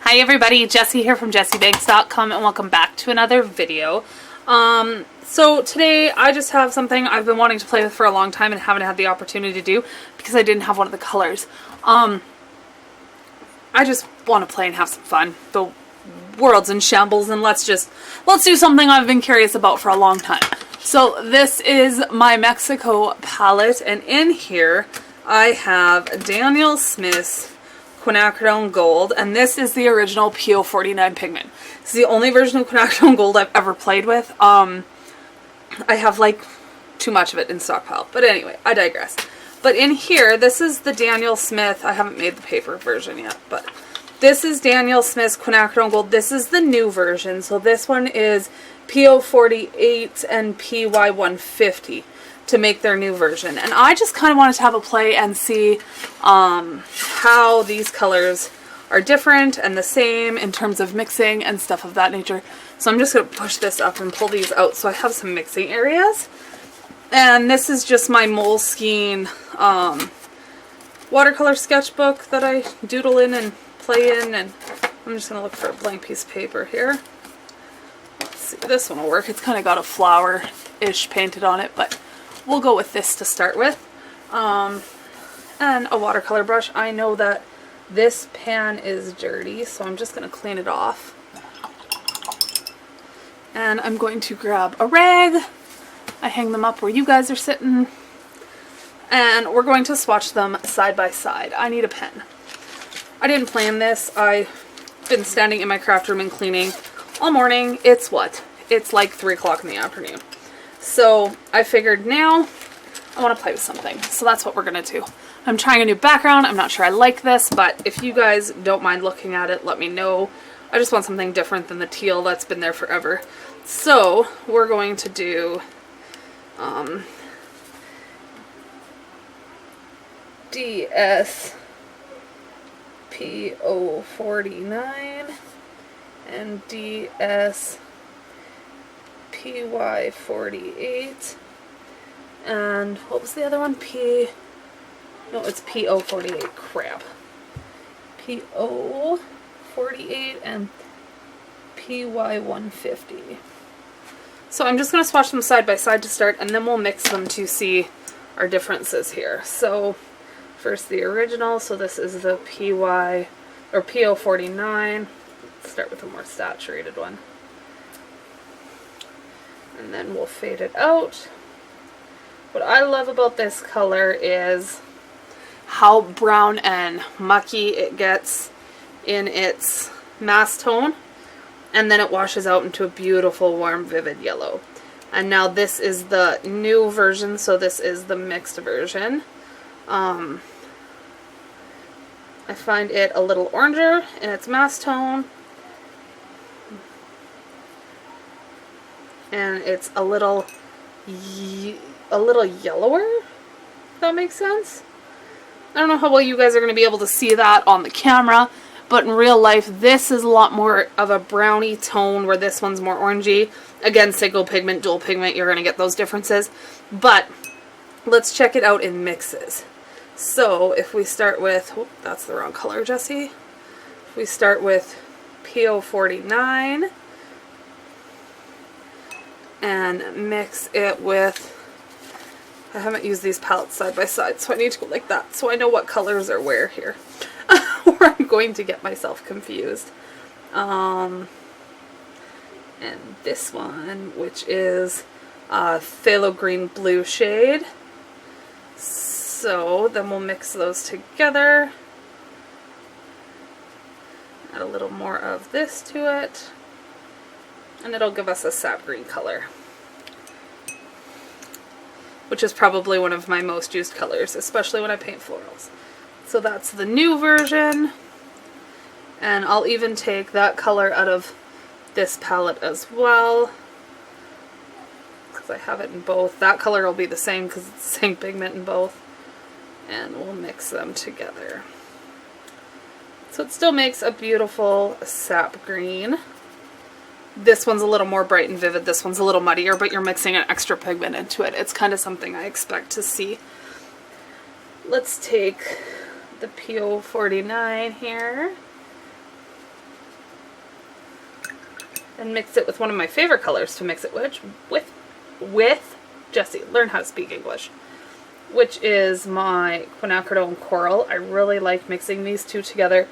Hi everybody, Jessie here from JessieBanks.com and welcome back to another video. So today I just have something I've been wanting to play with for a long time and haven't had the opportunity to do because I didn't have one of the colors. I just want to play and have some fun. The world's in shambles and let's do something I've been curious about for a long time. So this is my Mexico palette, and in here I have Daniel Smith's Quinacridone Gold, and this is the original PO49 pigment. It's the only version of Quinacridone Gold I've ever played with. I have like too much of it in stockpile, but anyway, I digress. But in here, this is the Daniel Smith. I haven't made the paper version yet, but this is Daniel Smith's Quinacridone Gold. This is the new version, so this one is PO48 and PY150 to make their new version. And I just kind of wanted to have a play and see how these colors are different and the same in terms of mixing and stuff of that nature. So I'm just going to push this up and pull these out so I have some mixing areas. And this is just my Moleskine watercolor sketchbook that I doodle in and play in. And I'm just going to look for a blank piece of paper here. Let's see, this one will work. It's kind of got a flower-ish painted on it, but we'll go with this to start with. And a watercolor brush. I know that this pan is dirty, so I'm just going to clean it off. And I'm going to grab a rag. I hang them up where you guys are sitting. And we're going to swatch them side by side. I need a pen. I didn't plan this. I've been standing in my craft room and cleaning all morning. It's what? It's like 3 o'clock in the afternoon. So I figured now I want to play with something. So that's what we're going to do. I'm trying a new background. I'm not sure I like this, but if you guys don't mind looking at it, let me know. I just want something different than the teal that's been there forever. So we're going to do DS PO49 and DS PY48, and what was the other one? No, it's PO48, crap. PO48 and PY150. So I'm just going to swatch them side by side to start, and then we'll mix them to see our differences here. So first the original, so this is the PO49. Let's start with a more saturated one. And then we'll fade it out. What I love about this color is how brown and mucky it gets in its mass tone. And then it washes out into a beautiful, warm, vivid yellow. And now this is the new version, so this is the mixed version. I find it a little oranger in its mass tone. And it's a little yellower, if that makes sense. I don't know how well you guys are going to be able to see that on the camera, but in real life this is a lot more of a browny tone where this one's more orangey. Again, single pigment, dual pigment, you're going to get those differences. But let's check it out in mixes. So if we start with, oh, that's the wrong color, Jessie. If we start with PO49 and mix it with, I haven't used these palettes side by side, so I need to go like that so I know what colors are where here. Or I'm going to get myself confused. And this one, which is phthalo green blue shade. So then we'll mix those together. Add a little more of this to it. And it'll give us a sap green color, which is probably one of my most used colors, especially when I paint florals. So that's the new version. And I'll even take that color out of this palette as well, because I have it in both. That color will be the same because it's the same pigment in both. And we'll mix them together. So it still makes a beautiful sap green. This one's a little more bright and vivid. This one's a little muddier, but you're mixing an extra pigment into it. It's kind of something I expect to see. Let's take the PO49 here. and mix it with one of my favorite colors to mix it with Jessie. Learn how to speak English. Which is my Quinacridone Coral. I really like mixing these two together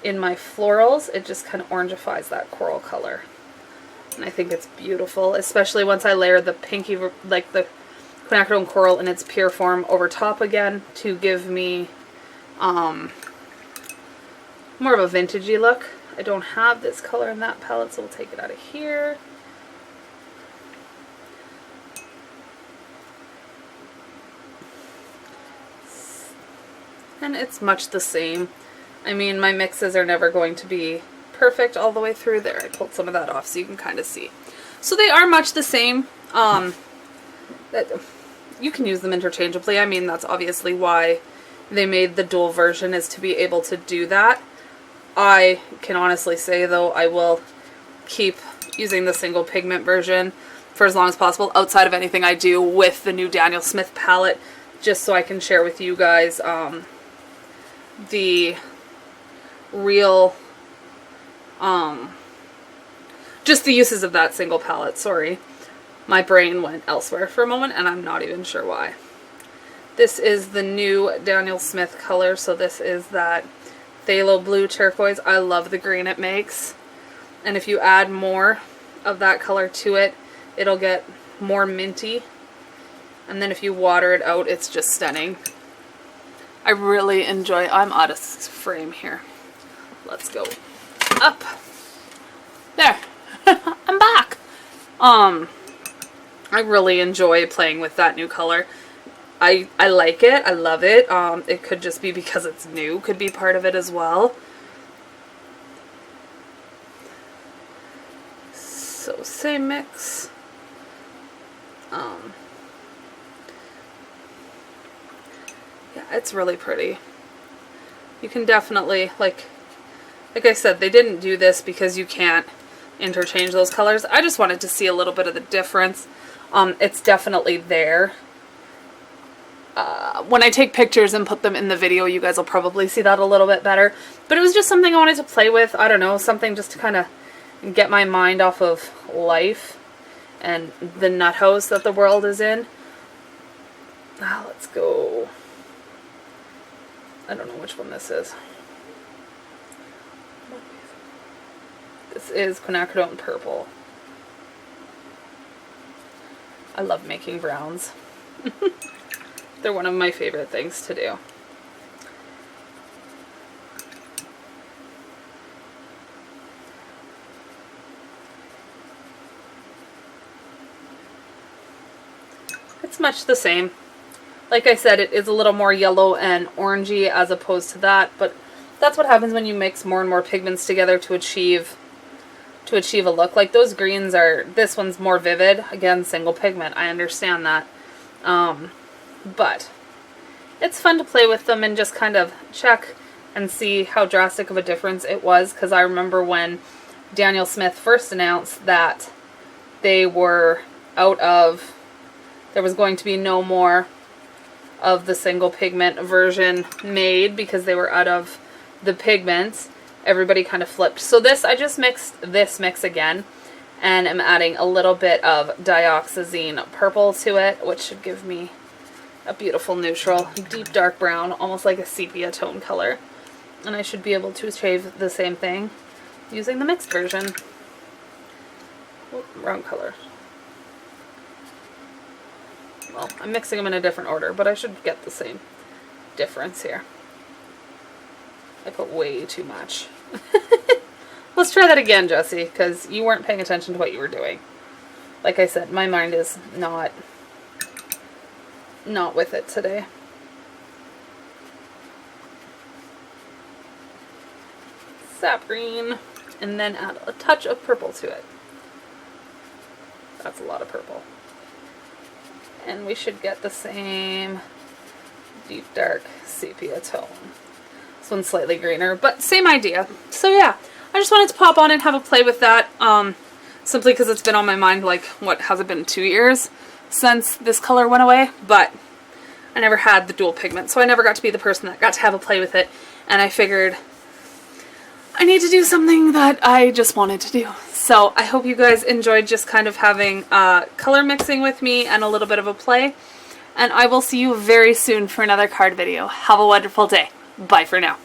in my florals. It just kind of orangifies that coral color. And I think it's beautiful, especially once I layer the pinky, like the Quinacridone Coral in its pure form over top again to give me more of a vintagey look. I don't have this color in that palette, so we'll take it out of here. And it's much the same. I mean, my mixes are never going to be perfect all the way through there. I pulled some of that off so you can kind of see. So they are much the same. You can use them interchangeably. I mean, that's obviously why they made the dual version, is to be able to do that. I can honestly say, though, I will keep using the single pigment version for as long as possible outside of anything I do with the new Daniel Smith palette, just so I can share with you guys the real, just the uses of that single palette. Sorry, my brain went elsewhere for a moment and I'm not even sure why. This is the new Daniel Smith color, so this is that phthalo blue turquoise. I love the green it makes, and if you add more of that color to it, it'll get more minty, and then if you water it out, it's just stunning. I really enjoy. I'm out of frame here. Let's go up. There. I'm back. I really enjoy playing with that new color. I like it. I love it. It could just be because it's new. Could be part of it as well. So same mix. Yeah, it's really pretty. You can definitely, like I said, they didn't do this because you can't interchange those colors. I just wanted to see a little bit of the difference. It's definitely there. When I take pictures and put them in the video, you guys will probably see that a little bit better. But it was just something I wanted to play with. I don't know, something just to kind of get my mind off of life and the nut house that the world is in. Let's go. I don't know which one this is. This is Quinacridone Purple. I love making browns. They're one of my favorite things to do. It's much the same. Like I said, it is a little more yellow and orangey as opposed to that, but that's what happens when you mix more and more pigments together to achieve a look. Like those greens are, this one's more vivid. Again, single pigment, I understand that. But it's fun to play with them and just kind of check and see how drastic of a difference it was, because I remember when Daniel Smith first announced that they were out of, there was going to be no more of the single pigment version made because they were out of the pigments. Everybody kind of flipped. So this, I just mixed this mix again and I'm adding a little bit of dioxazine purple to it, which should give me a beautiful neutral, deep dark brown, almost like a sepia tone color. And I should be able to achieve the same thing using the mixed version. Oh, wrong color. Well, I'm mixing them in a different order, but I should get the same difference here. I put way too much. Let's try that again, Jessie, because you weren't paying attention to what you were doing. Like I said, my mind is not with it today. Sap green, and then add a touch of purple to it. That's a lot of purple. And we should get the same deep dark sepia tone. This one's slightly greener, but same idea. So yeah, I just wanted to pop on and have a play with that, simply because it's been on my mind, like, what, has it been 2 years since this color went away? But I never had the dual pigment, so I never got to be the person that got to have a play with it, and I figured I need to do something that I just wanted to do. So I hope you guys enjoyed just kind of having color mixing with me and a little bit of a play. And I will see you very soon for another card video. Have a wonderful day. Bye for now.